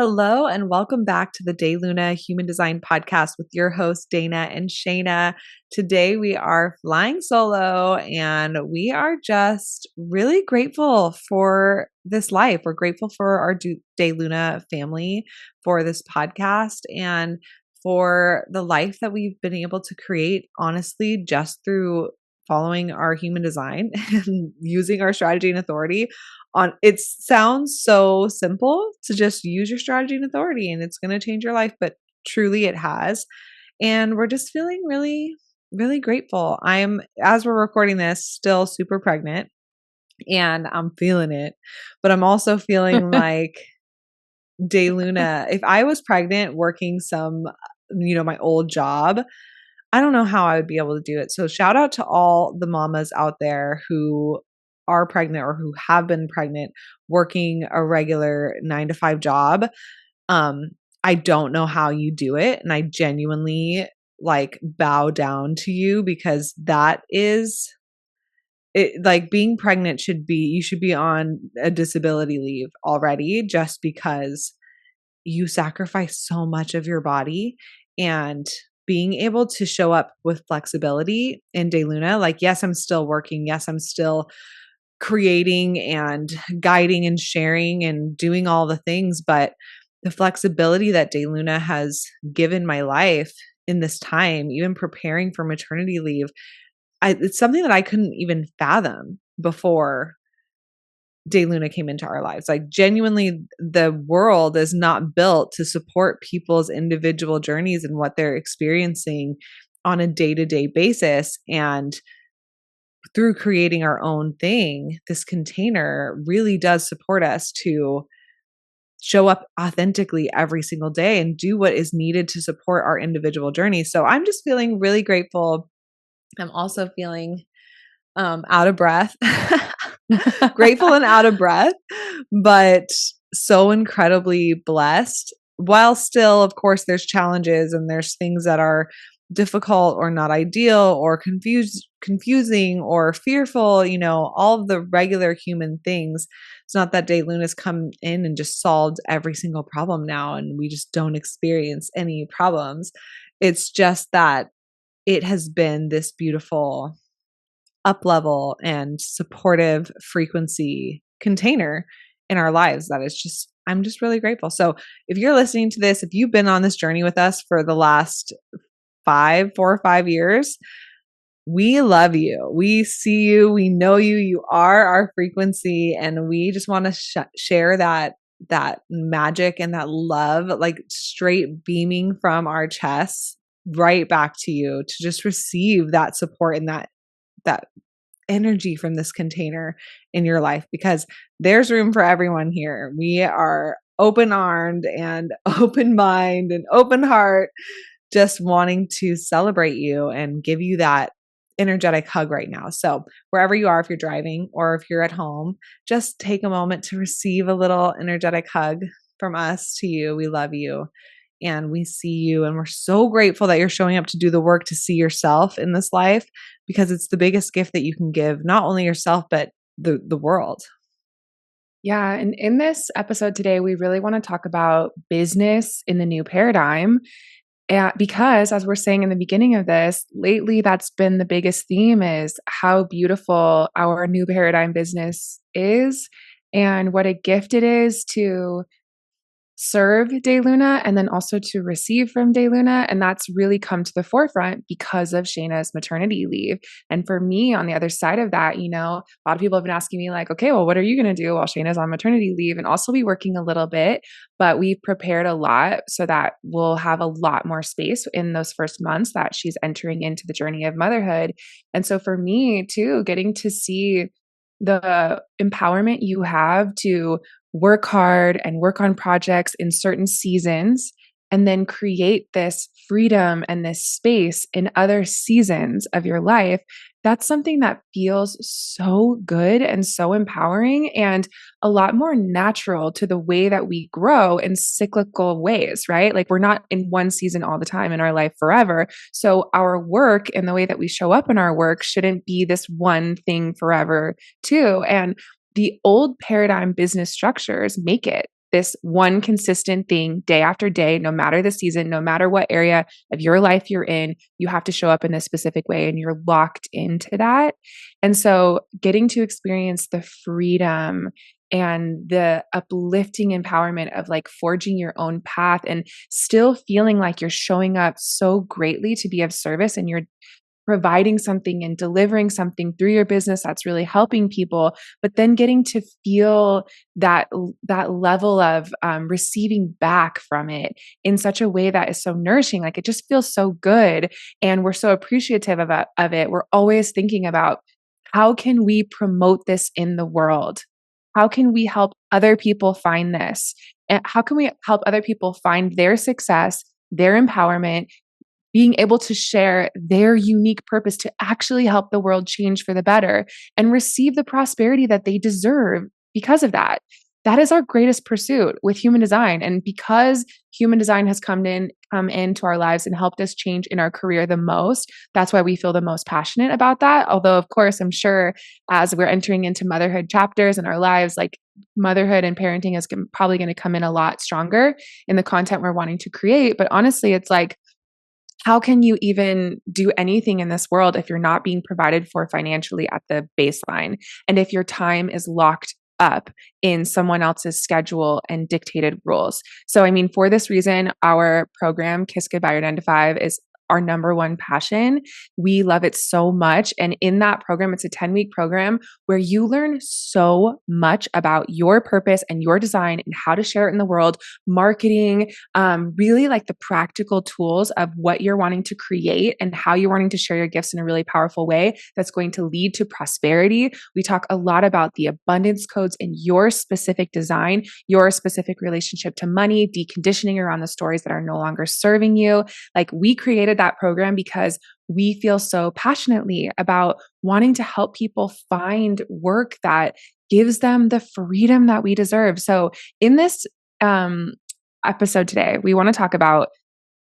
Hello and welcome back to the DayLuna Human Design Podcast with your hosts, Dana and Shayna. Today we are flying solo and we are just really grateful for this life. We're grateful for our DayLuna family, for this podcast, and for the life that we've been able to create, honestly, just through following our human design and using our strategy and authority on. It sounds so simple to just use your strategy and authority and it's going to change your life, but truly it has. And we're just feeling really, really grateful. As we're recording this, still super pregnant and I'm feeling it, but I'm also feeling like DayLuna. If I was pregnant working my old job, I don't know how I would be able to do it. So shout out to all the mamas out there who are pregnant or who have been pregnant working a regular 9 to 5 job. I don't know how you do it. And I genuinely bow down to you because that is it. Like being pregnant you should be on a disability leave already just because you sacrifice so much of your body. And being able to show up with flexibility in DayLuna, yes, I'm still working. Yes, I'm still creating and guiding and sharing and doing all the things. But the flexibility that DayLuna has given my life in this time, even preparing for maternity leave, it's something that I couldn't even fathom before DayLuna came into our lives. Genuinely, the world is not built to support people's individual journeys and what they're experiencing on a day-to-day basis. And through creating our own thing, this container really does support us to show up authentically every single day and do what is needed to support our individual journey. So I'm just feeling really grateful. I'm also feeling out of breath. Grateful and out of breath, but so incredibly blessed. While still, of course, there's challenges and there's things that are difficult or not ideal or confusing or fearful, all of the regular human things. It's not that DayLuna's come in and just solved every single problem now and we just don't experience any problems. It's just that it has been this beautiful up level and supportive frequency container in our lives that is just, I'm just really grateful. So if you're listening to this, if you've been on this journey with us for the last 4 or 5 years, we love you. We see you. We know you. You are our frequency. And we just want to share that magic and that love, straight beaming from our chests right back to you to just receive that support and that energy from this container in your life, because there's room for everyone here. We are open-armed and open mind and open heart, just wanting to celebrate you and give you that energetic hug right now. So wherever you are, if you're driving or if you're at home, just take a moment to receive a little energetic hug from us to you. We love you. And we see you, and we're so grateful that you're showing up to do the work to see yourself in this life, because it's the biggest gift that you can give, not only yourself, but the world. Yeah. And in this episode today, we really want to talk about business in the new paradigm. Because as we're saying in the beginning of this, lately that's been the biggest theme, is how beautiful our new paradigm business is and what a gift it is to serve DayLuna and then also to receive from DayLuna. And that's really come to the forefront because of Shayna's maternity leave. And for me, on the other side of that, a lot of people have been asking me okay, well, what are you going to do while Shayna's on maternity leave? And also be working a little bit, but we've prepared a lot so that we'll have a lot more space in those first months that she's entering into the journey of motherhood. And so for me too, getting to see the empowerment you have to work hard and work on projects in certain seasons, and then create this freedom and this space in other seasons of your life. That's something that feels so good and so empowering and a lot more natural to the way that we grow in cyclical ways, right? We're not in one season all the time in our life forever. So our work and the way that we show up in our work shouldn't be this one thing forever too. And the old paradigm business structures make it this one consistent thing day after day, no matter the season, no matter what area of your life you're in, you have to show up in this specific way and you're locked into that. And so getting to experience the freedom and the uplifting empowerment of like forging your own path and still feeling like you're showing up so greatly to be of service and you're providing something and delivering something through your business that's really helping people, but then getting to feel that level of receiving back from it in such a way that is so nourishing. Like it just feels so good, and we're so appreciative of it. We're always thinking about how can we promote this in the world? How can we help other people find this? And how can we help other people find their success, their empowerment, being able to share their unique purpose to actually help the world change for the better and receive the prosperity that they deserve because of that? That is our greatest pursuit with human design. And because human design has come into our lives and helped us change in our career the most, that's why we feel the most passionate about that. Although, of course, I'm sure as we're entering into motherhood chapters in our lives, like motherhood and parenting is probably going to come in a lot stronger in the content we're wanting to create. But honestly, it's like, how can you even do anything in this world if you're not being provided for financially at the baseline? And if your time is locked up in someone else's schedule and dictated rules. So, I mean, for this reason, our program, Kiss Goodbye or 9 to 5, is our number one passion. We love it so much. And in that program, it's a 10-week program where you learn so much about your purpose and your design and how to share it in the world, marketing, really like the practical tools of what you're wanting to create and how you're wanting to share your gifts in a really powerful way that's going to lead to prosperity. We talk a lot about the abundance codes in your specific design, your specific relationship to money, deconditioning around the stories that are no longer serving you. Like, we created that program because we feel so passionately about wanting to help people find work that gives them the freedom that we deserve. So in this episode today, we want to talk about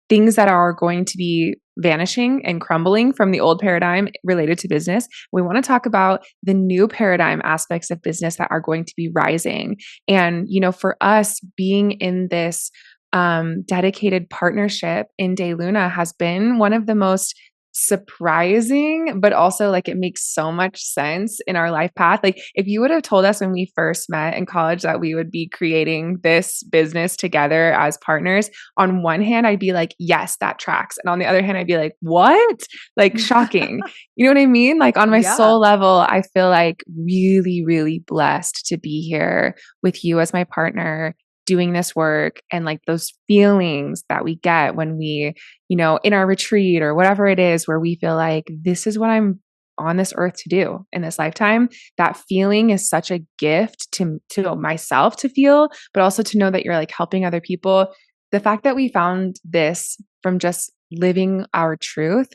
things that are going to be vanishing and crumbling from the old paradigm related to business. We want to talk about the new paradigm aspects of business that are going to be rising. And, you know, for us being in this dedicated partnership in DayLuna has been one of the most surprising, but also like it makes so much sense in our life path. Like, if you would have told us when we first met in college that we would be creating this business together as partners, on one hand, I'd be like, yes, that tracks. And on the other hand, I'd be like, what? Like, shocking. You know what I mean? Like, on my Yeah. soul level, I feel like really, really blessed to be here with you as my partner, doing this work, and like those feelings that we get when we, you know, in our retreat or whatever it is, where we feel like this is what I'm on this earth to do in this lifetime. That feeling is such a gift to myself to feel, but also to know that you're like helping other people. The fact that we found this from just living our truth,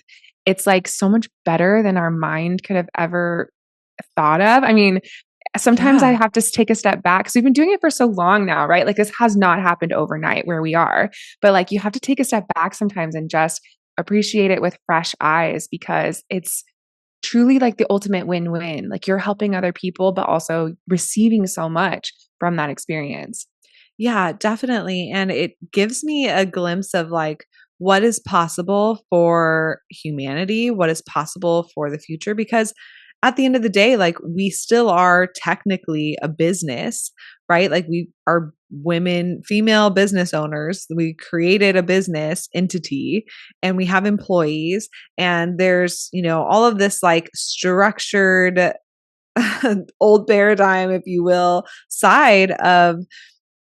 it's like so much better than our mind could have ever thought of. I mean, sometimes I Yeah. have to take a step back because we've been doing it for so long now, right? Like, this has not happened overnight where we are, but like you have to take a step back sometimes and just appreciate it with fresh eyes, because it's truly like the ultimate win-win. Like, you're helping other people, but also receiving so much from that experience. Yeah, definitely. And it gives me a glimpse of like what is possible for humanity, what is possible for the future. Because at the end of the day, like, we still are technically a business, right? Like, we are women, female business owners. We created a business entity and we have employees, and there's, you know, all of this like structured old paradigm, if you will, side of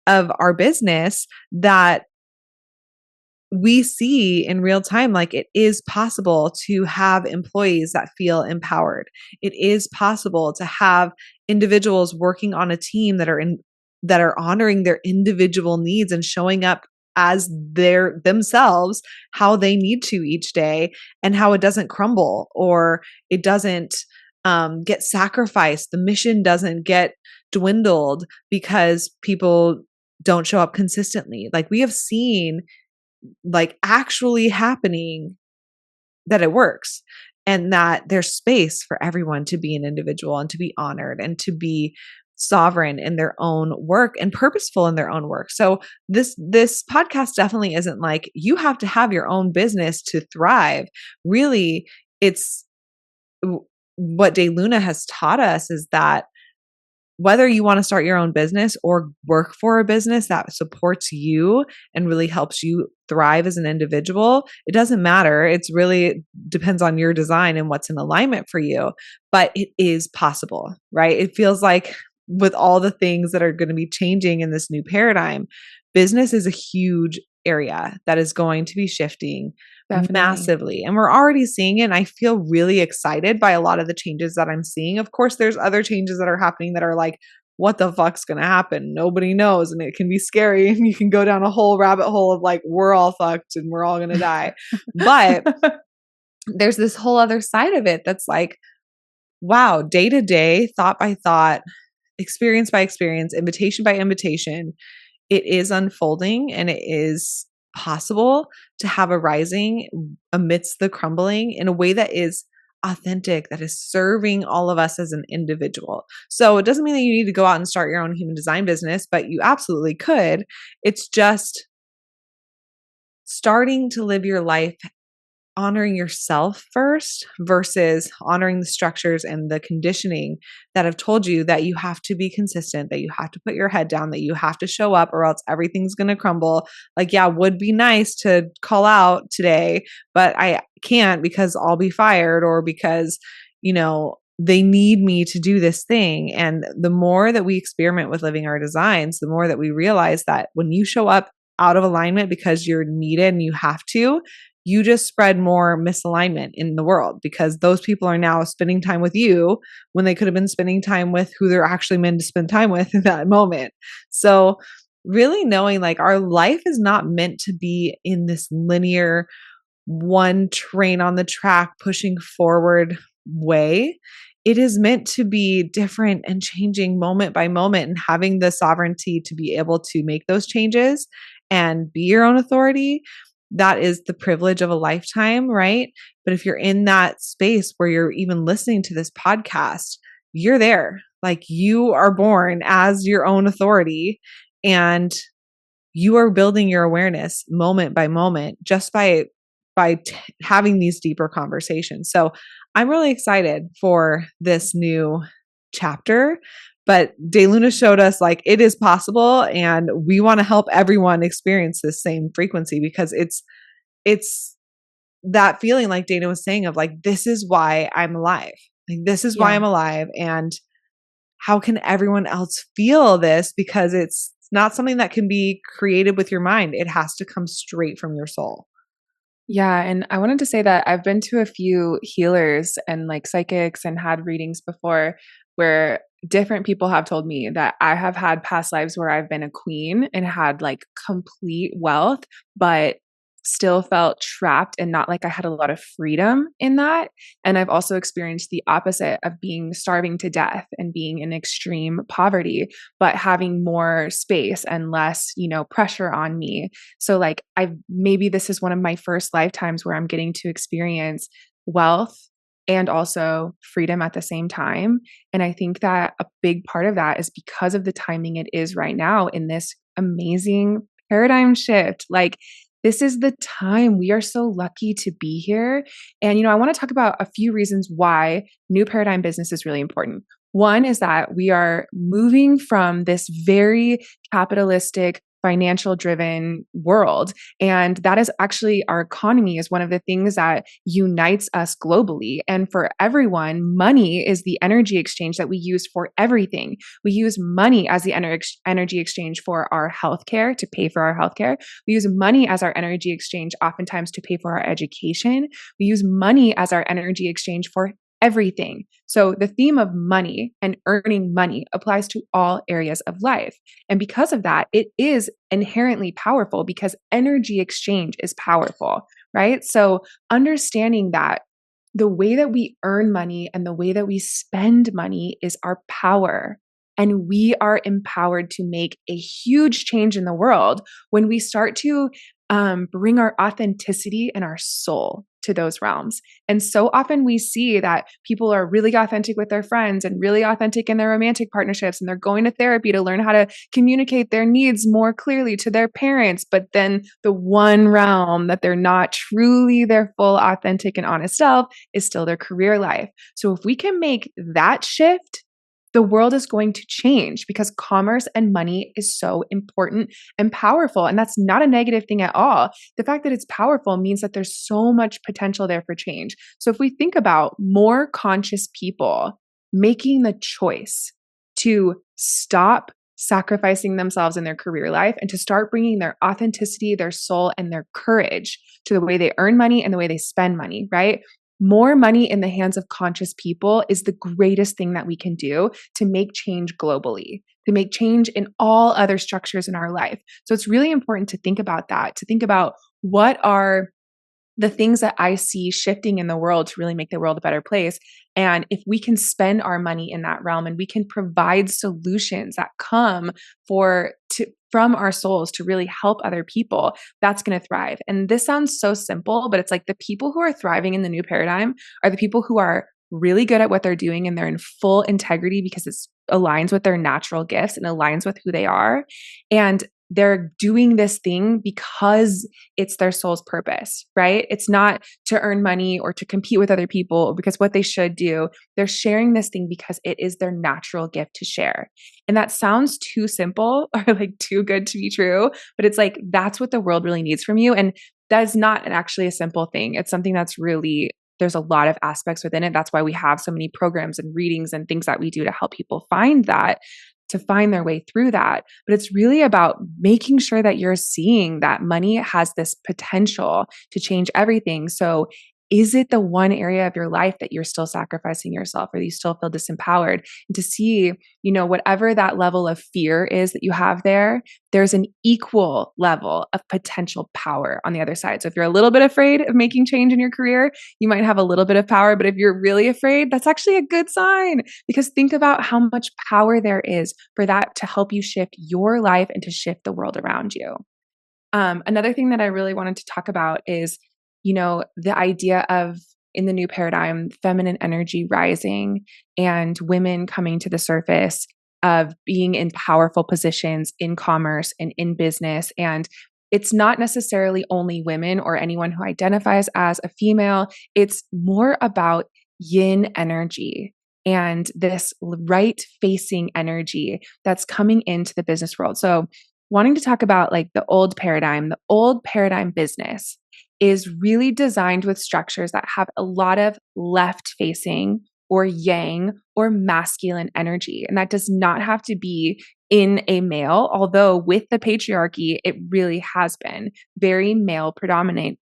our business that we see in real time. Like, it is possible to have employees that feel empowered. It is possible to have individuals working on a team that are honoring their individual needs and showing up as their themselves, how they need to each day, and how it doesn't crumble or it doesn't get sacrificed. The mission doesn't get dwindled because people don't show up consistently. Like, we have seen like actually happening that it works, and that there's space for everyone to be an individual and to be honored and to be sovereign in their own work and purposeful in their own work. So this podcast definitely isn't like you have to have your own business to thrive. Really, it's what DayLuna has taught us is that whether you want to start your own business or work for a business that supports you and really helps you thrive as an individual, it doesn't matter. It's really depends on your design and what's in alignment for you, but it is possible, right? It feels like with all the things that are going to be changing in this new paradigm, business is a huge area that is going to be shifting Definitely. massively. And we're already seeing it. And I feel really excited by a lot of the changes that I'm seeing. Of course, there's other changes that are happening that are like, what the fuck's going to happen? Nobody knows. And it can be scary. And you can go down a whole rabbit hole of like, we're all fucked and we're all going to die. But there's this whole other side of it that's like, wow, day to day, thought by thought, experience by experience, invitation by invitation, it is unfolding and it is possible to have a rising amidst the crumbling in a way that is authentic, that is serving all of us as an individual. So it doesn't mean that you need to go out and start your own human design business, but you absolutely could. It's just starting to live your life honoring yourself first versus honoring the structures and the conditioning that have told you that you have to be consistent, that you have to put your head down, that you have to show up or else everything's going to crumble. Like, yeah, would be nice to call out today, but I can't because I'll be fired or because, they need me to do this thing. And the more that we experiment with living our designs, the more that we realize that when you show up out of alignment because you're needed and you have to, you just spread more misalignment in the world because those people are now spending time with you when they could have been spending time with who they're actually meant to spend time with in that moment. So really knowing like our life is not meant to be in this linear one train on the track pushing forward way. It is meant to be different and changing moment by moment and having the sovereignty to be able to make those changes and be your own authority. That is the privilege of a lifetime, right? But if you're in that space where you're even listening to this podcast, you're there. Like you are born as your own authority and you are building your awareness moment by moment just by having these deeper conversations. So I'm really excited for this new chapter. But DayLuna showed us like it is possible, and we want to help everyone experience this same frequency because it's that feeling like Dana was saying of like, this is why I'm alive. Like this is why Yeah. I'm alive. And how can everyone else feel this? Because it's not something that can be created with your mind. It has to come straight from your soul. Yeah, and I wanted to say that I've been to a few healers and like psychics and had readings before where different people have told me that I have had past lives where I've been a queen and had like complete wealth, but still felt trapped and not like I had a lot of freedom in that. And I've also experienced the opposite of being starving to death and being in extreme poverty, but having more space and less, pressure on me. So like maybe this is one of my first lifetimes where I'm getting to experience wealth and also freedom at the same time. And I think that a big part of that is because of the timing it is right now in this amazing paradigm shift. Like this is the time. We are so lucky to be here. And, I want to talk about a few reasons why new paradigm business is really important. One is that we are moving from this very capitalistic, financial driven world. And that is actually our economy is one of the things that unites us globally. And for everyone, money is the energy exchange that we use for everything. We use money as the energy exchange for our healthcare to pay for our healthcare. We use money as our energy exchange oftentimes to pay for our education. We use money as our energy exchange for everything. So the theme of money and earning money applies to all areas of life. And because of that, it is inherently powerful because energy exchange is powerful, right? So understanding that the way that we earn money and the way that we spend money is our power. And we are empowered to make a huge change in the world when we start to bring our authenticity and our soul to those realms. And so often we see that people are really authentic with their friends and really authentic in their romantic partnerships, and they're going to therapy to learn how to communicate their needs more clearly to their parents. But then the one realm that they're not truly their full, authentic, and honest self is still their career life. So if we can make that shift, the world is going to change because commerce and money is so important and powerful. And that's not a negative thing at all. The fact that it's powerful means that there's so much potential there for change. So if we think about more conscious people making the choice to stop sacrificing themselves in their career life and to start bringing their authenticity, their soul, and their courage to the way they earn money and the way they spend money, right? More money in the hands of conscious people is the greatest thing that we can do to make change globally, to make change in all other structures in our life. So it's really important to think about that, to think about what are the things that I see shifting in the world to really make the world a better place. And if we can spend our money in that realm and we can provide solutions that come from our souls to really help other people, that's going to thrive. And this sounds so simple, but it's like the people who are thriving in the new paradigm are the people who are really good at what they're doing and they're in full integrity because it aligns with their natural gifts and aligns with who they are. And they're doing this thing because it's their soul's purpose, right? It's not to earn money or to compete with other people because what they should do. They're sharing this thing because it is their natural gift to share. And that sounds too simple or like too good to be true, but it's like, that's what the world really needs from you. And that is not actually a simple thing. It's something that's really, there's a lot of aspects within it. That's why we have so many programs and readings and things that we do to help people find that, to find their way through that. But it's really about making sure that you're seeing that money has this potential to change everything. So is it the one area of your life that you're still sacrificing yourself or you still feel disempowered? And to see, whatever that level of fear is that you have there, there's an equal level of potential power on the other side. So if you're a little bit afraid of making change in your career, you might have a little bit of power. But if you're really afraid, that's actually a good sign, because think about how much power there is for that to help you shift your life and to shift the world around you. Another thing that I really wanted to talk about is the idea of, in the new paradigm, feminine energy rising and women coming to the surface of being in powerful positions in commerce and in business. And it's not necessarily only women or anyone who identifies as a female. It's more about yin energy and this right facing energy that's coming into the business world. So wanting to talk about like the old paradigm business is really designed with structures that have a lot of left facing or yang or masculine energy. And that does not have to be in a male, although with the patriarchy, it really has been very male predominant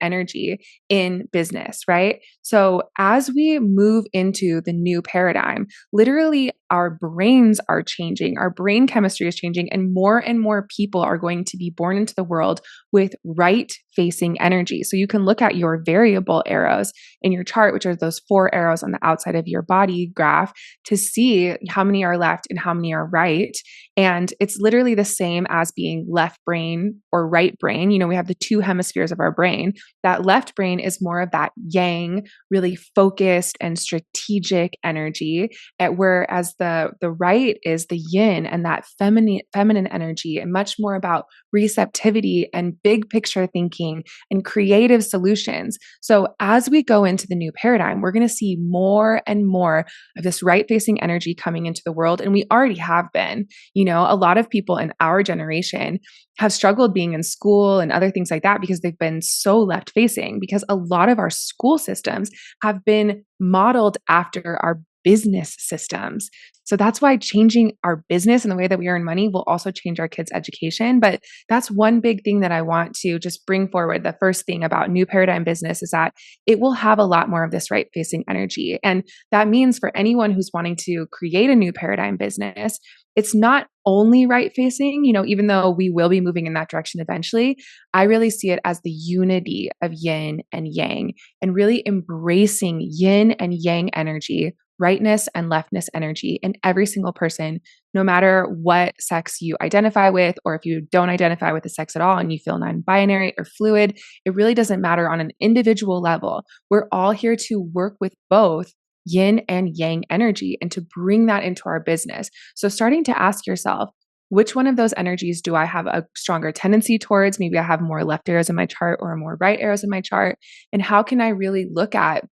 energy in business, right? So as we move into the new paradigm, literally our brains are changing, our brain chemistry is changing, and more people are going to be born into the world with right facing energy. So you can look at your variable arrows in your chart, which are those 4 arrows on the outside of your body graph, to see how many are left and how many are right. And it's literally the same as being left brain or right brain. We have the 2 hemispheres of our brain. That left brain is more of that yang, really focused and strategic energy, whereas the right is the yin and that feminine energy, and much more about receptivity and big picture thinking and creative solutions. So as we go into the new paradigm, we're going to see more and more of this right facing energy coming into the world. And we already have been. A lot of people in our generation have struggled being in school and other things like that because they've been so left facing, because a lot of our school systems have been modeled after our business systems. So that's why changing our business and the way that we earn money will also change our kids' education. But that's one big thing that I want to just bring forward. The first thing about new paradigm business is that it will have a lot more of this right facing energy. And that means for anyone who's wanting to create a new paradigm business, it's not only right facing, even though we will be moving in that direction eventually. I really see it as the unity of yin and yang, and really embracing yin and yang energy rightness and leftness energy in every single person, no matter what sex you identify with, or if you don't identify with the sex at all and you feel non binary or fluid. It really doesn't matter on an individual level. We're all here to work with both yin and yang energy and to bring that into our business. So, starting to ask yourself, which one of those energies do I have a stronger tendency towards? Maybe I have more left arrows in my chart or more right arrows in my chart. And how can I really look at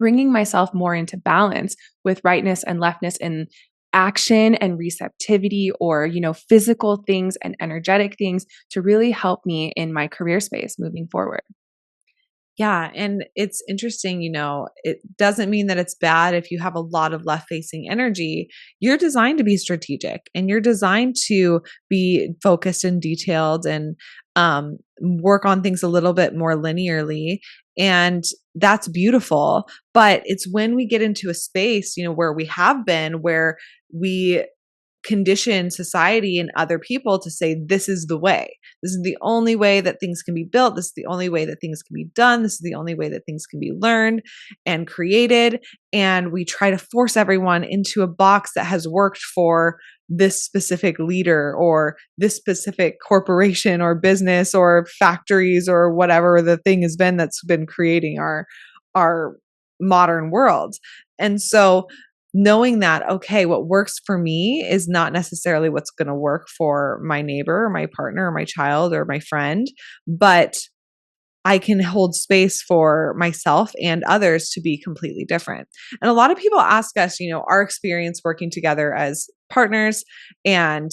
bringing myself more into balance with rightness and leftness in action and receptivity, or, physical things and energetic things to really help me in my career space moving forward? Yeah. And it's interesting, it doesn't mean that it's bad if you have a lot of left facing energy. You're designed to be strategic and you're designed to be focused and detailed and work on things a little bit more linearly. And that's beautiful. But it's when we get into a space, where we have been, where we condition society and other people to say, this is the way. This is the only way that things can be built. This is the only way that things can be done. This is the only way that things can be learned and created. And we try to force everyone into a box that has worked for this specific leader or this specific corporation or business or factories or whatever the thing has been that's been creating our modern world. And so knowing that, okay, what works for me is not necessarily what's going to work for my neighbor or my partner or my child or my friend, but I can hold space for myself and others to be completely different. And a lot of people ask us, our experience working together as partners and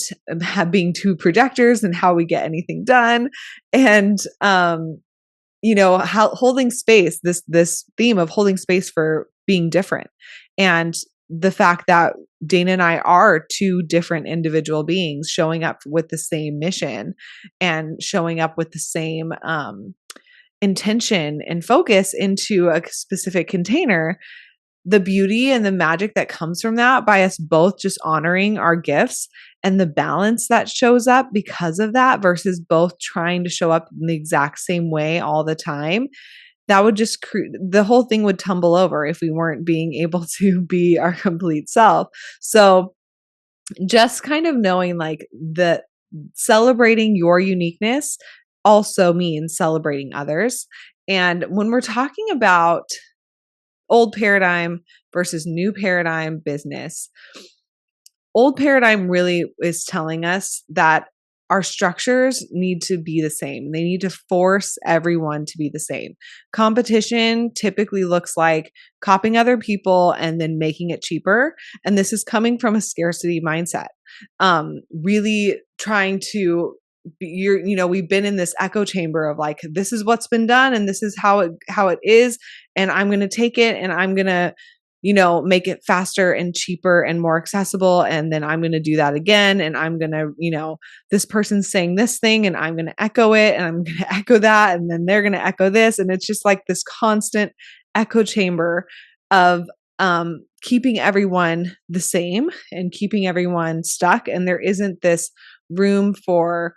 being two projectors and how we get anything done. And, how holding space, this theme of holding space for being different. And the fact that Dana and I are two different individual beings showing up with the same mission and showing up with the same intention and focus into a specific container. The beauty and the magic that comes from that by us both just honoring our gifts and the balance that shows up because of that versus both trying to show up in the exact same way all the time, that would just the whole thing would tumble over if we weren't being able to be our complete self. So just kind of knowing like that celebrating your uniqueness also means celebrating others. And when we're talking about old paradigm versus new paradigm business, old paradigm really is telling us that our structures need to be the same. They need to force everyone to be the same. Competition typically looks like copying other people and then making it cheaper. And this is coming from a scarcity mindset. Really trying to we've been in this echo chamber of like, this is what's been done and this is how it is. And I'm going to take it and I'm going to make it faster and cheaper and more accessible. And then I'm going to do that again. And I'm going to, this person's saying this thing and I'm going to echo it and I'm going to echo that. And then they're going to echo this. And it's just like this constant echo chamber of keeping everyone the same and keeping everyone stuck. And there isn't this room for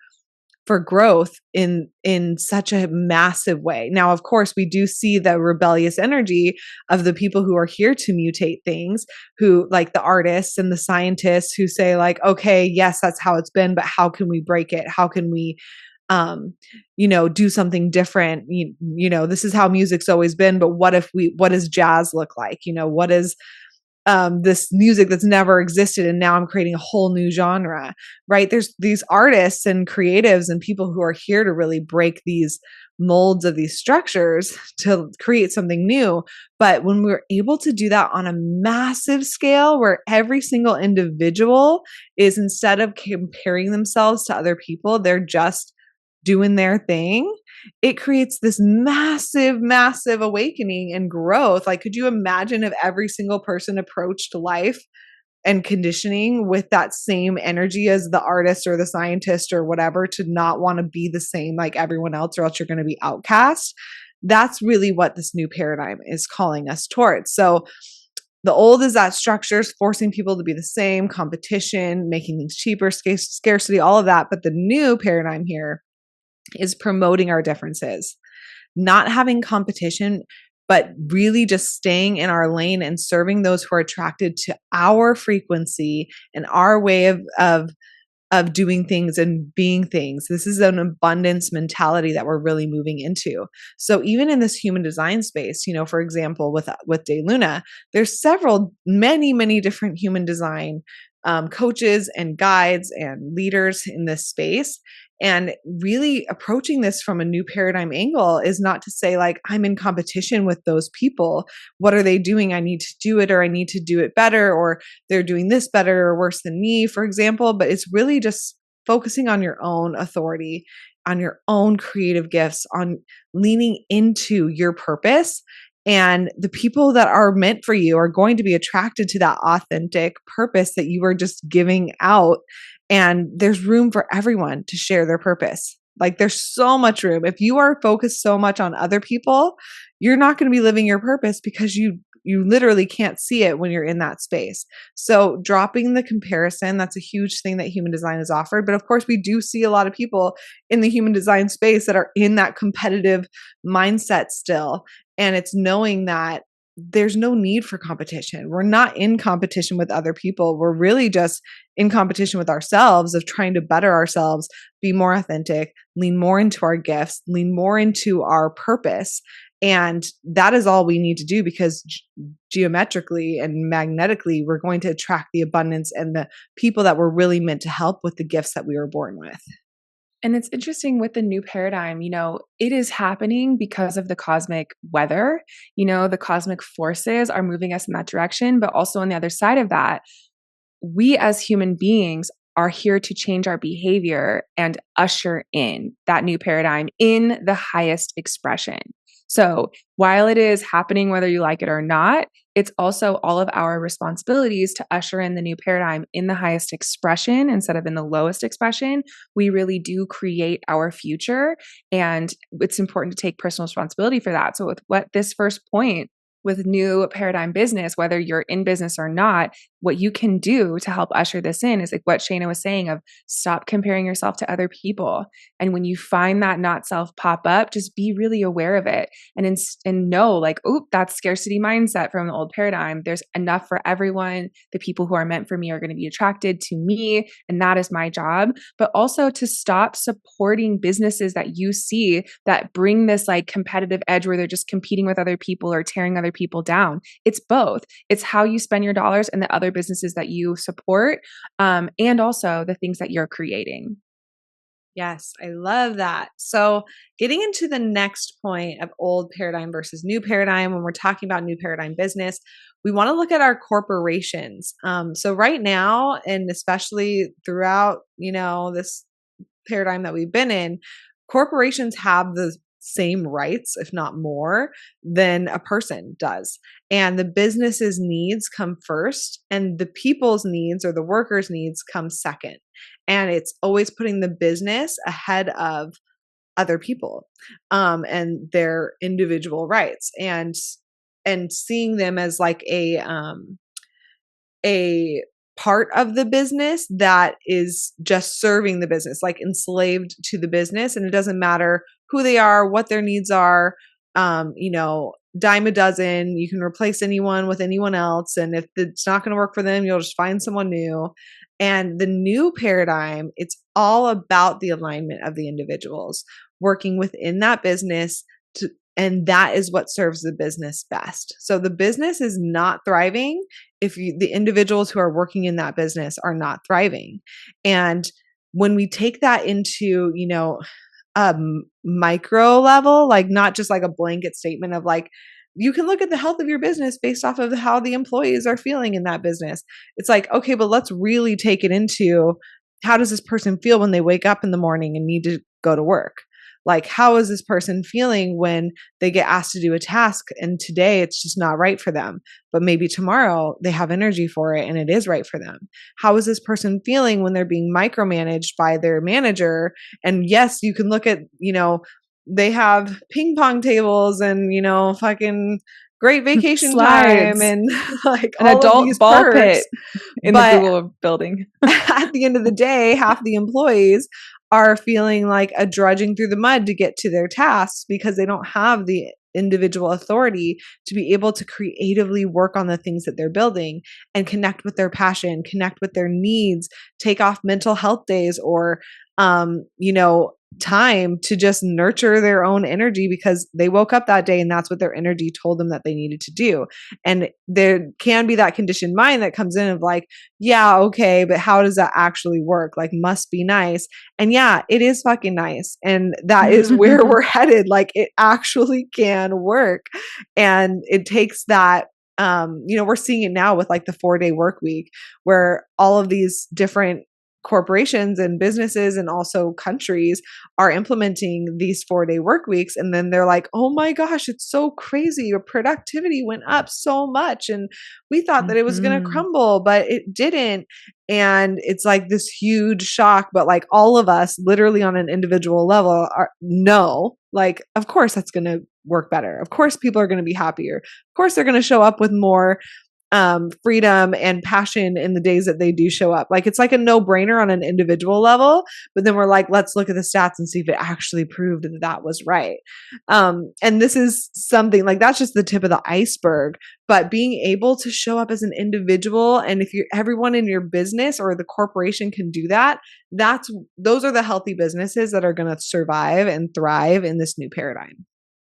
growth in such a massive way. Now, of course, we do see the rebellious energy of the people who are here to mutate things, who like the artists and the scientists who say like, okay, yes, that's how it's been, but how can we break it? How can we do something different? This is how music's always been, but what does jazz look like? What is this music that's never existed and now I'm creating a whole new genre, right? There's these artists and creatives and people who are here to really break these molds of these structures to create something new. But when we're able to do that on a massive scale where every single individual is, instead of comparing themselves to other people, they're just doing their thing, it creates this massive, massive awakening and growth. Like, could you imagine if every single person approached life and conditioning with that same energy as the artist or the scientist or whatever, to not want to be the same like everyone else or else you're going to be outcast? That's really what this new paradigm is calling us towards. So the old is that structures forcing people to be the same, competition, making things cheaper, scarcity, all of that. But the new paradigm here is promoting our differences, not having competition, but really just staying in our lane and serving those who are attracted to our frequency and our way of doing things and being things. This is an abundance mentality that we're really moving into. So even in this human design space, for example, with DayLuna, there's many different human design coaches and guides and leaders in this space. And really approaching this from a new paradigm angle is not to say like, I'm in competition with those people. What are they doing? I need to do it, or I need to do it better, or they're doing this better or worse than me, for example. But it's really just focusing on your own authority, on your own creative gifts, on leaning into your purpose. And the people that are meant for you are going to be attracted to that authentic purpose that you are just giving out. And there's room for everyone to share their purpose. Like there's so much room. If you are focused so much on other people, you're not going to be living your purpose because you literally can't see it when you're in that space. So dropping the comparison, that's a huge thing that human design has offered. But of course, we do see a lot of people in the human design space that are in that competitive mindset still. And it's knowing that there's no need for competition. We're not in competition with other people. We're really just in competition with ourselves of trying to better ourselves, be more authentic, lean more into our gifts, lean more into our purpose. And that is all we need to do, because geometrically and magnetically, we're going to attract the abundance and the people that we're really meant to help with the gifts that we were born with. And it's interesting with the new paradigm, it is happening because of the cosmic weather. The cosmic forces are moving us in that direction. But also on the other side of that, we as human beings are here to change our behavior and usher in that new paradigm in the highest expression. So while it is happening, whether you like it or not, it's also all of our responsibilities to usher in the new paradigm in the highest expression instead of in the lowest expression. We really do create our future, and it's important to take personal responsibility for that. So with what this first point with new paradigm business, whether you're in business or not, what you can do to help usher this in is like what Shayna was saying of stop comparing yourself to other people. And when you find that not self pop up, just be really aware of it and know like, oh, that's scarcity mindset from the old paradigm. There's enough for everyone. The people who are meant for me are going to be attracted to me, and that is my job. But also to stop supporting businesses that you see that bring this like competitive edge where they're just competing with other people or tearing other people down. It's both. It's how you spend your dollars and the other businesses that you support, and also the things that you're creating. Yes, I love that. So, getting into the next point of old paradigm versus new paradigm, when we're talking about new paradigm business, we want to look at our corporations. So, right now, and especially throughout, this paradigm that we've been in, corporations have the same rights, if not more, than a person does. And the business's needs come first, and the people's needs or the workers' needs come second. And it's always putting the business ahead of other people, and their individual rights, and seeing them as like a part of the business that is just serving the business, like enslaved to the business. And it doesn't matter who they are, what their needs are, dime a dozen, you can replace anyone with anyone else. And if it's not going to work for them, you'll just find someone new. And the new paradigm, it's all about the alignment of the individuals working within that business and that is what serves the business best. So the business is not thriving if the individuals who are working in that business are not thriving. And when we take that into, a micro level, like not just like a blanket statement of like, you can look at the health of your business based off of how the employees are feeling in that business. It's like, okay, but let's really take it into how does this person feel when they wake up in the morning and need to go to work? Like, how is this person feeling when they get asked to do a task and today it's just not right for them, but maybe tomorrow they have energy for it and it is right for them? How is this person feeling when they're being micromanaged by their manager? And yes, you can look at, they have ping pong tables and, fucking great vacation time Slides and like an all of adult these ball perks. pit in the Google building. At the end of the day, half the employees are feeling like a drudging through the mud to get to their tasks because they don't have the individual authority to be able to creatively work on the things that they're building and connect with their passion, connect with their needs, take off mental health days or, time to just nurture their own energy because they woke up that day and that's what their energy told them that they needed to do. And there can be that conditioned mind that comes in of like, yeah, okay, but how does that actually work? Like, must be nice. And yeah, it is fucking nice. And that is where we're headed. Like, it actually can work. And it takes that. We're seeing it now with like the 4-day work week where all of these different corporations and businesses and also countries are implementing these 4-day work weeks. And then they're like, oh my gosh, it's so crazy. Your productivity went up so much. And we thought that it was going to crumble, but it didn't. And it's like this huge shock. But like all of us literally on an individual level know, like, of course that's going to work better. Of course people are going to be happier. Of course they're going to show up with more freedom and passion in the days that they do show up. Like, it's like a no-brainer on an individual level, but then we're like, let's look at the stats and see if it actually proved that that was right. And this is something like, that's just the tip of the iceberg, but being able to show up as an individual. And if everyone in your business or the corporation can do that, those are the healthy businesses that are going to survive and thrive in this new paradigm.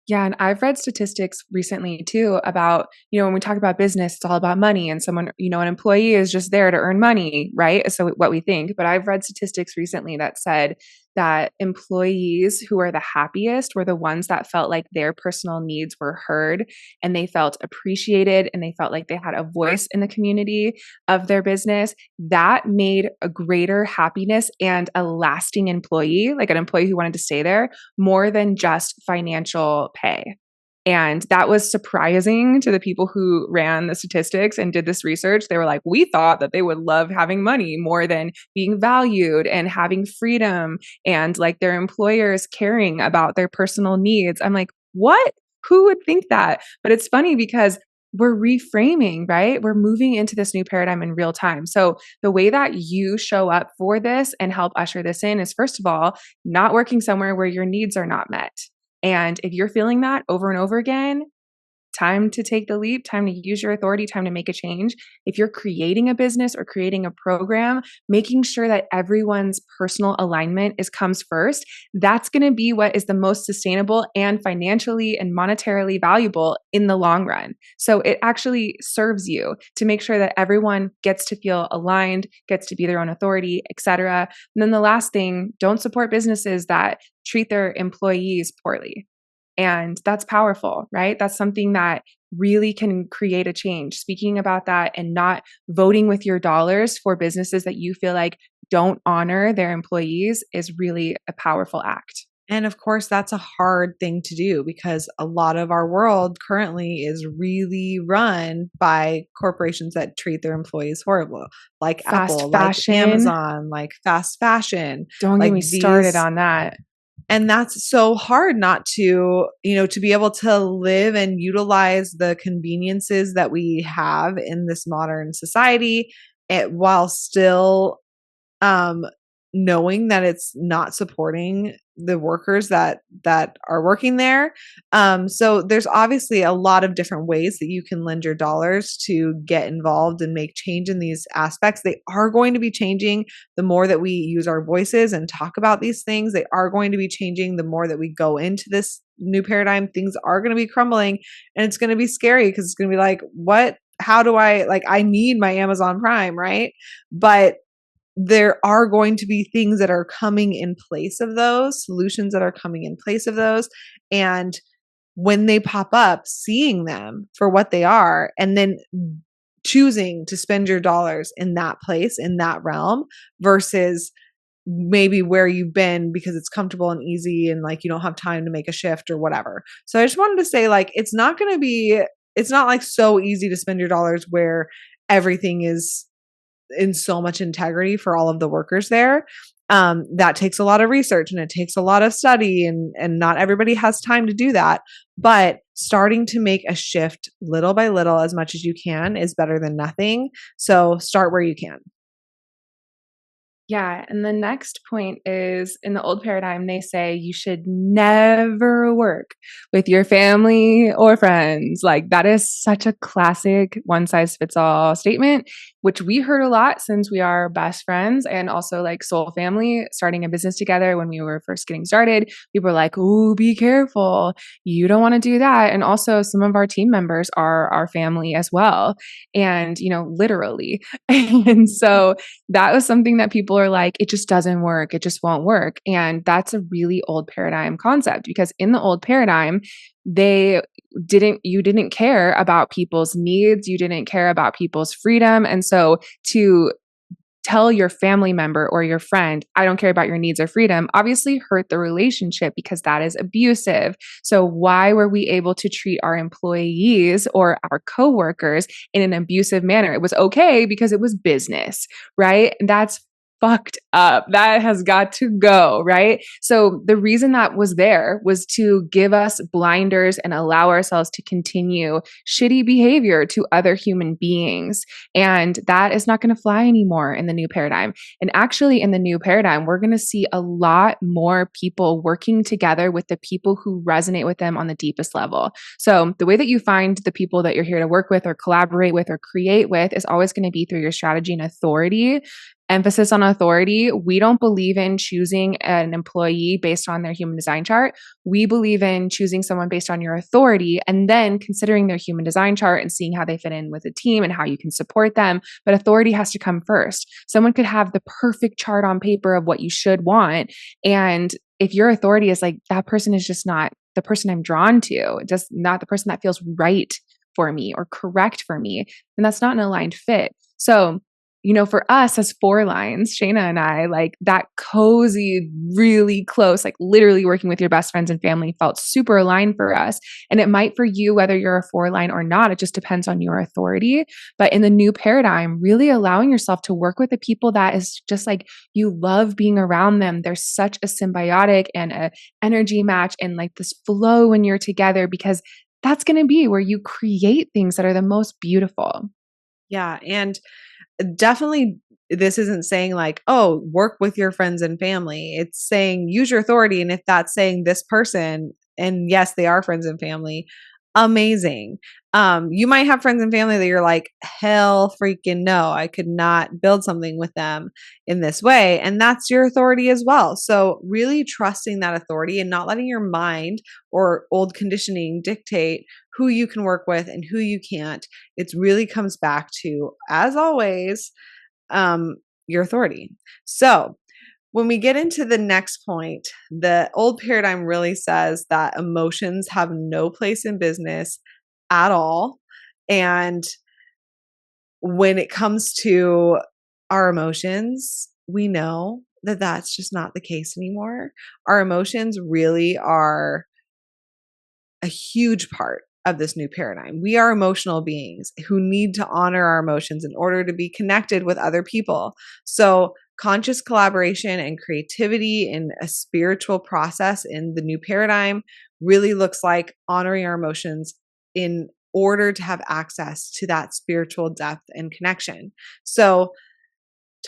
Yeah. And I've read statistics recently too about, when we talk about business, it's all about money and someone, an employee is just there to earn money, right? So what we think, but I've read statistics recently that said that employees who are the happiest were the ones that felt like their personal needs were heard and they felt appreciated and they felt like they had a voice in the community of their business. That made a greater happiness and a lasting employee, like an employee who wanted to stay there, more than just financial pay. And that was surprising to the people who ran the statistics and did this research. They were like, we thought that they would love having money more than being valued and having freedom and like their employers caring about their personal needs. I'm like, what? Who would think that? But it's funny because we're reframing, right? We're moving into this new paradigm in real time. So the way that you show up for this and help usher this in is, first of all, not working somewhere where your needs are not met. And if you're feeling that over and over again, time to take the leap, time to use your authority, time to make a change. If you're creating a business or creating a program, making sure that everyone's personal alignment comes first, that's going to be what is the most sustainable and financially and monetarily valuable in the long run. So it actually serves you to make sure that everyone gets to feel aligned, gets to be their own authority, etc. And then the last thing, don't support businesses that treat their employees poorly. And that's powerful, right? That's something that really can create a change. Speaking about that and not voting with your dollars for businesses that you feel like don't honor their employees is really a powerful act. And of course, that's a hard thing to do because a lot of our world currently is really run by corporations that treat their employees horrible, like Fast Apple, fashion. like Amazon, like fast fashion. Don't like get me started on that. And that's so hard not to, to be able to live and utilize the conveniences that we have in this modern society while still knowing that it's not supporting the workers that are working there. So there's obviously a lot of different ways that you can lend your dollars to get involved and make change in these aspects. They are going to be changing the more that we use our voices and talk about these things. They are going to be changing the more that we go into this new paradigm. Things are going to be crumbling and it's going to be scary because it's going to be like, what? How do I need my Amazon Prime, right? But there are going to be things that are coming in place of those, solutions that are coming in place of those. And when they pop up, seeing them for what they are, and then choosing to spend your dollars in that place, in that realm, versus maybe where you've been because it's comfortable and easy and like you don't have time to make a shift or whatever. So I just wanted to say, like, it's not like so easy to spend your dollars where everything is in so much integrity for all of the workers there. That takes a lot of research and it takes a lot of study and not everybody has time to do that. But starting to make a shift little by little, as much as you can, is better than nothing. So start where you can. Yeah. And the next point is in the old paradigm, they say you should never work with your family or friends. Like that is such a classic one size fits all statement, which we heard a lot since we are best friends and also like soul family, starting a business together when we were first getting started. People were like, "Oh, be careful. You don't want to do that." And also some of our team members are our family as well. And, literally. And so that was something that people are like, it just doesn't work. It just won't work. And that's a really old paradigm concept because in the old paradigm, you didn't care about people's needs. You didn't care about people's freedom. And so to tell your family member or your friend, I don't care about your needs or freedom, obviously hurt the relationship because that is abusive. So why were we able to treat our employees or our coworkers in an abusive manner? It was okay because it was business, right? That's fucked up. That has got to go, right? So the reason that was there was to give us blinders and allow ourselves to continue shitty behavior to other human beings. And that is not going to fly anymore in the new paradigm. And actually, in the new paradigm, we're going to see a lot more people working together with the people who resonate with them on the deepest level. So the way that you find the people that you're here to work with or collaborate with or create with is always going to be through your strategy and authority. Emphasis on authority. We don't believe in choosing an employee based on their human design chart. We believe in choosing someone based on your authority and then considering their human design chart and seeing how they fit in with the team and how you can support them. But authority has to come first. Someone could have the perfect chart on paper of what you should want. And if your authority is like, that person is just not the person I'm drawn to, just not the person that feels right for me or correct for me, then that's not an aligned fit. So, for us as four lines, Shayna and I, like that cozy, really close, like literally working with your best friends and family felt super aligned for us. And it might for you, whether you're a four line or not, it just depends on your authority. But in the new paradigm, really allowing yourself to work with the people that is just like you love being around them. There's such a symbiotic and a energy match and like this flow when you're together because that's going to be where you create things that are the most beautiful. Yeah. And definitely, this isn't saying like, oh, work with your friends and family. It's saying use your authority. And if that's saying this person, and yes, they are friends and family, amazing. You might have friends and family that you're like, hell freaking no, I could not build something with them in this way. And that's your authority as well. So really trusting that authority and not letting your mind or old conditioning dictate who you can work with and who you can't. It really comes back to, as always, your authority. So when we get into the next point, the old paradigm really says that emotions have no place in business at all. And when it comes to our emotions, we know that that's just not the case anymore. Our emotions really are a huge part of this new paradigm. We are emotional beings who need to honor our emotions in order to be connected with other people. So, conscious collaboration and creativity in a spiritual process in the new paradigm really looks like honoring our emotions in order to have access to that spiritual depth and connection. So,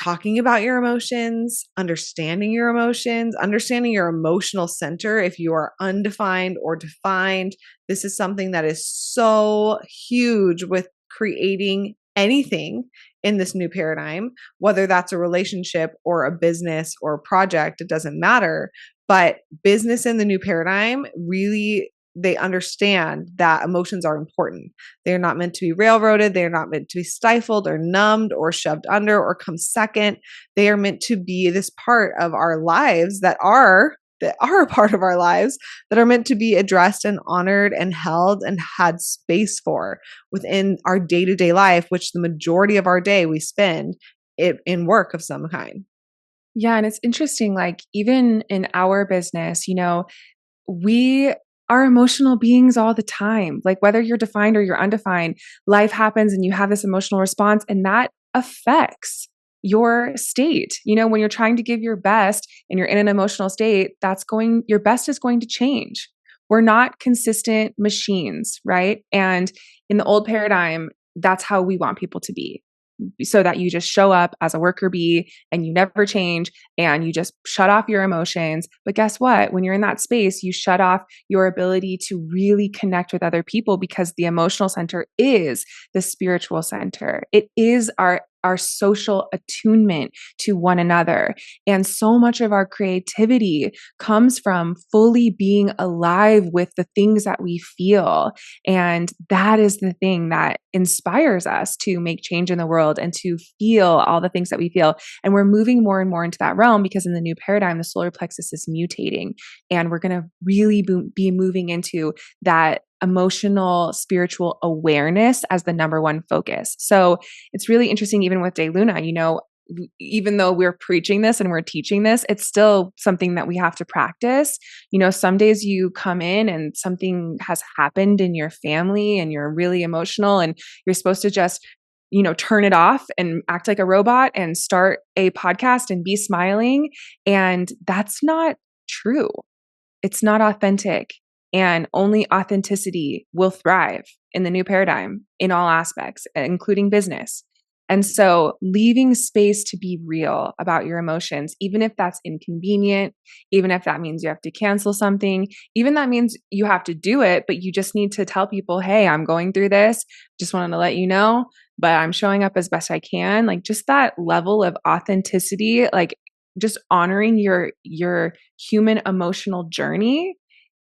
talking about your emotions, understanding your emotions, understanding your emotional center if you are undefined or defined. This is something that is so huge with creating anything in this new paradigm, whether that's a relationship or a business or a project, it doesn't matter. But business in the new paradigm really, they understand that emotions are important. They're not meant to be railroaded. They're not meant to be stifled or numbed or shoved under or come second. They are meant to be this part of our lives that are a part of our lives that are meant to be addressed and honored and held and had space for within our day-to-day life, which the majority of our day we spend it in work of some kind. Yeah. And it's interesting, like, even in our business, we are emotional beings all the time. Like, whether you're defined or you're undefined, life happens and you have this emotional response, and that affects your state. When you're trying to give your best and you're in an emotional state, your best is going to change. We're not consistent machines, right? And in the old paradigm, that's how we want people to be. so that you just show up as a worker bee and you never change and you just shut off your emotions. But guess what? When you're in that space, you shut off your ability to really connect with other people, because the emotional center is the spiritual center. It is our social attunement to one another. And so much of our creativity comes from fully being alive with the things that we feel. And that is the thing that inspires us to make change in the world and to feel all the things that we feel. And we're moving more and more into that realm, because in the new paradigm, the solar plexus is mutating. And we're going to really be moving into that emotional, spiritual awareness as the number one focus. So it's really interesting, even with DayLuna, even though we're preaching this and we're teaching this, it's still something that we have to practice. Some days you come in and something has happened in your family and you're really emotional and you're supposed to just turn it off and act like a robot and start a podcast and be smiling. And that's not true. It's not authentic. And only authenticity will thrive in the new paradigm in all aspects, including business. And so leaving space to be real about your emotions, even if that's inconvenient, even if that means you have to cancel something, even that means you have to do it, but you just need to tell people, hey, I'm going through this. Just wanted to let you know, but I'm showing up as best I can. Like, just that level of authenticity, like just honoring your human emotional journey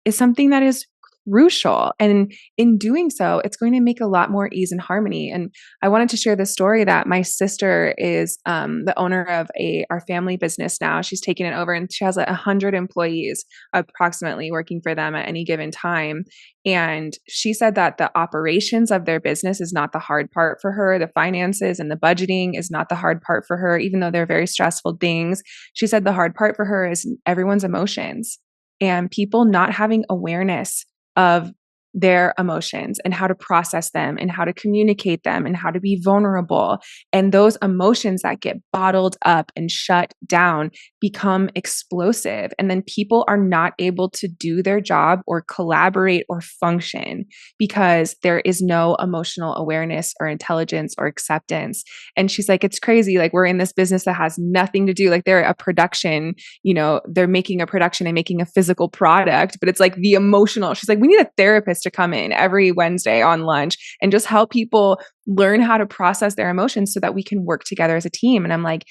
is something that is crucial. And in doing so, it's going to make a lot more ease and harmony. And I wanted to share this story that my sister is the owner of our family business now. She's taken it over and she has 100 employees approximately working for them at any given time. And she said that the operations of their business is not the hard part for her. The finances and the budgeting is not the hard part for her, even though they're very stressful things. She said the hard part for her is everyone's emotions and people not having awareness of their emotions and how to process them and how to communicate them and how to be vulnerable. And those emotions that get bottled up and shut down become explosive. And then people are not able to do their job or collaborate or function because there is no emotional awareness or intelligence or acceptance. And she's like, it's crazy. Like, we're in this business that has nothing to do, like they're a production, they're making a production and making a physical product, but it's like the emotional. She's like, we need a therapist to come in every Wednesday on lunch and just help people learn how to process their emotions so that we can work together as a team. And I'm like,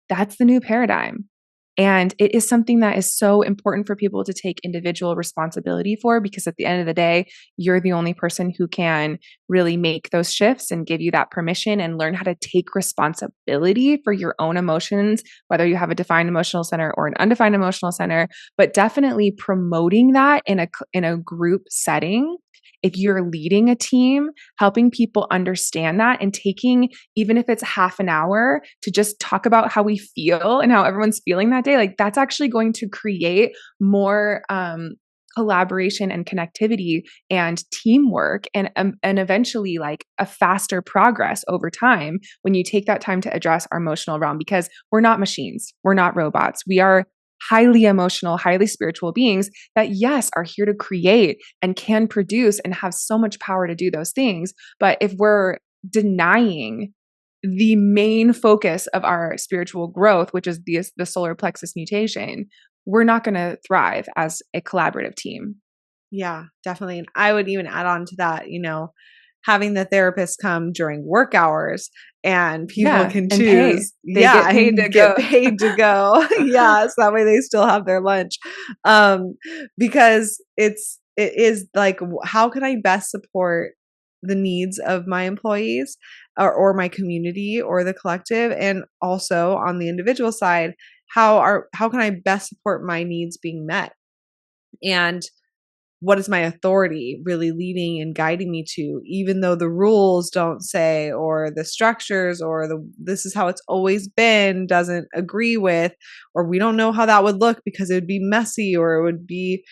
that's the new paradigm. And it is something that is so important for people to take individual responsibility for, because at the end of the day, you're the only person who can really make those shifts and give you that permission and learn how to take responsibility for your own emotions, whether you have a defined emotional center or an undefined emotional center, but definitely promoting that in a group setting. If you're leading a team, helping people understand that and taking, even if it's half an hour to just talk about how we feel and how everyone's feeling that day, like that's actually going to create more collaboration and connectivity and teamwork and eventually like a faster progress over time when you take that time to address our emotional realm, because we're not machines. We're not robots. We are highly emotional, highly spiritual beings that, yes, are here to create and can produce and have so much power to do those things. But if we're denying the main focus of our spiritual growth, which is the solar plexus mutation, we're not going to thrive as a collaborative team. Yeah, definitely. And I would even add on to that, having the therapist come during work hours and people can and pay. choose. They get paid to get go. paid to go. Yeah. So that way they still have their lunch. Because it is like, how can I best support the needs of my employees or my community or the collective? And also on the individual side, how can I best support my needs being met? And what is my authority really leading and guiding me to, even though the rules don't say, or the structures, or this is how it's always been doesn't agree with, or we don't know how that would look because it would be messy or it would be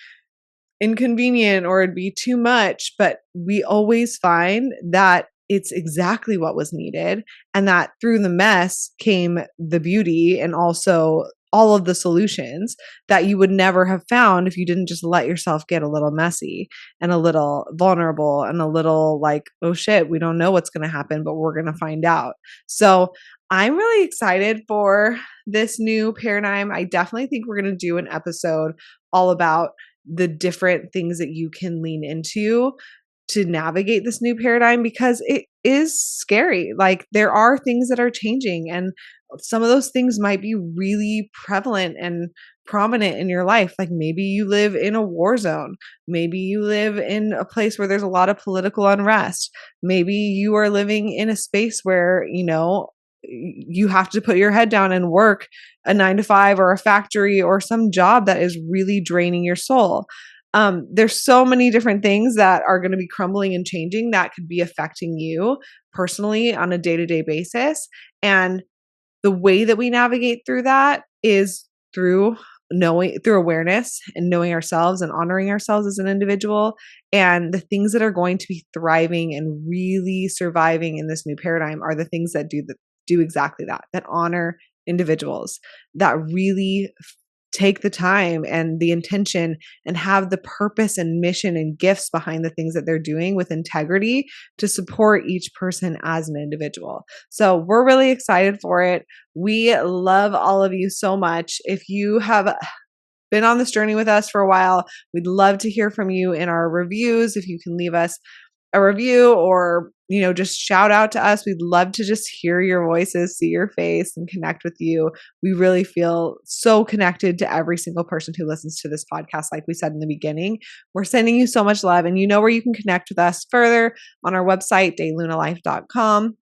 inconvenient or it'd be too much. But we always find that it's exactly what was needed, and that through the mess came the beauty and also all of the solutions that you would never have found if you didn't just let yourself get a little messy and a little vulnerable and a little like, oh shit, we don't know what's going to happen, but we're going to find out. So I'm really excited for this new paradigm. I definitely think we're going to do an episode all about the different things that you can lean into to navigate this new paradigm, because it is scary. Like, there are things that are changing, and some of those things might be really prevalent and prominent in your life. Like, maybe you live in a war zone. Maybe you live in a place where there's a lot of political unrest. Maybe you are living in a space where, you have to put your head down and work a 9 to 5 or a factory or some job that is really draining your soul. There's so many different things that are going to be crumbling and changing that could be affecting you personally on a day-to-day basis. And the way that we navigate through that is through awareness and knowing ourselves and honoring ourselves as an individual. And the things that are going to be thriving and really surviving in this new paradigm are the things that do exactly that honor individuals, that really take the time and the intention and have the purpose and mission and gifts behind the things that they're doing with integrity to support each person as an individual. So we're really excited for it. We love all of you so much. If you have been on this journey with us for a while, we'd love to hear from you in our reviews. If you can leave us a review or, just shout out to us. We'd love to just hear your voices, see your face, and connect with you. We really feel so connected to every single person who listens to this podcast. Like we said in the beginning, we're sending you so much love, and you know where you can connect with us further on our website, daylunalife.com,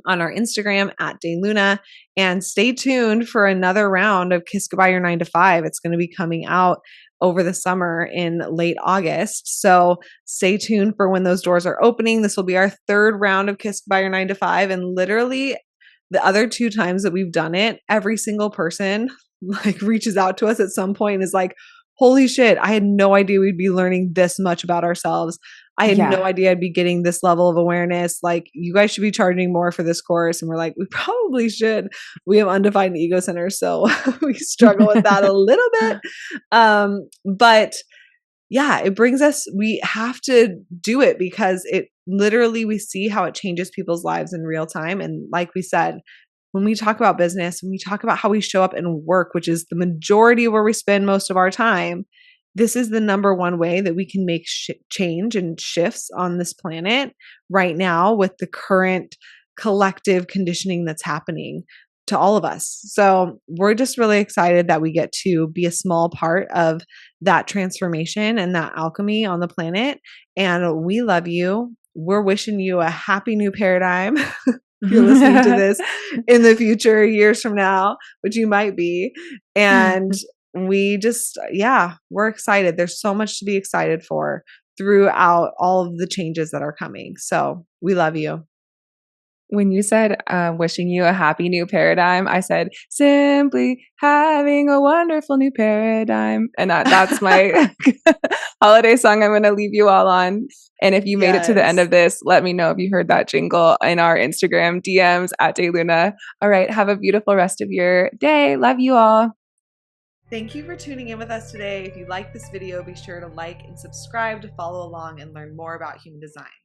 on our Instagram at DayLuna, and stay tuned for another round of Kiss Goodbye Your 9 to 5. It's going to be coming out over the summer in late August. So stay tuned for when those doors are opening. This will be our third round of Kiss Goodbye Your 9 to 5. And literally the other 2 times that we've done it, every single person like reaches out to us at some point and is like, holy shit, I had no idea we'd be learning this much about ourselves. I had no idea I'd be getting this level of awareness. Like, you guys should be charging more for this course. And we're like, we probably should. We have undefined ego centers, so we struggle with that a little bit. But yeah, it brings us, we have to do it because it literally, we see how it changes people's lives in real time. And like we said, when we talk about business, when we talk about how we show up in work, which is the majority where we spend most of our time, this is the number one way that we can make change and shifts on this planet right now with the current collective conditioning that's happening to all of us. So we're just really excited that we get to be a small part of that transformation and that alchemy on the planet. And we love you. We're wishing you a happy new paradigm. If you're listening to this in the future, years from now, which you might be. And we just, we're excited. There's so much to be excited for throughout all of the changes that are coming. So we love you. When you said wishing you a happy new paradigm, I said simply having a wonderful new paradigm. And that's my holiday song I'm going to leave you all on. And if you made it to the end of this, let me know if you heard that jingle in our Instagram DMs at DayLuna. All right. Have a beautiful rest of your day. Love you all. Thank you for tuning in with us today. If you like this video, be sure to like and subscribe to follow along and learn more about human design.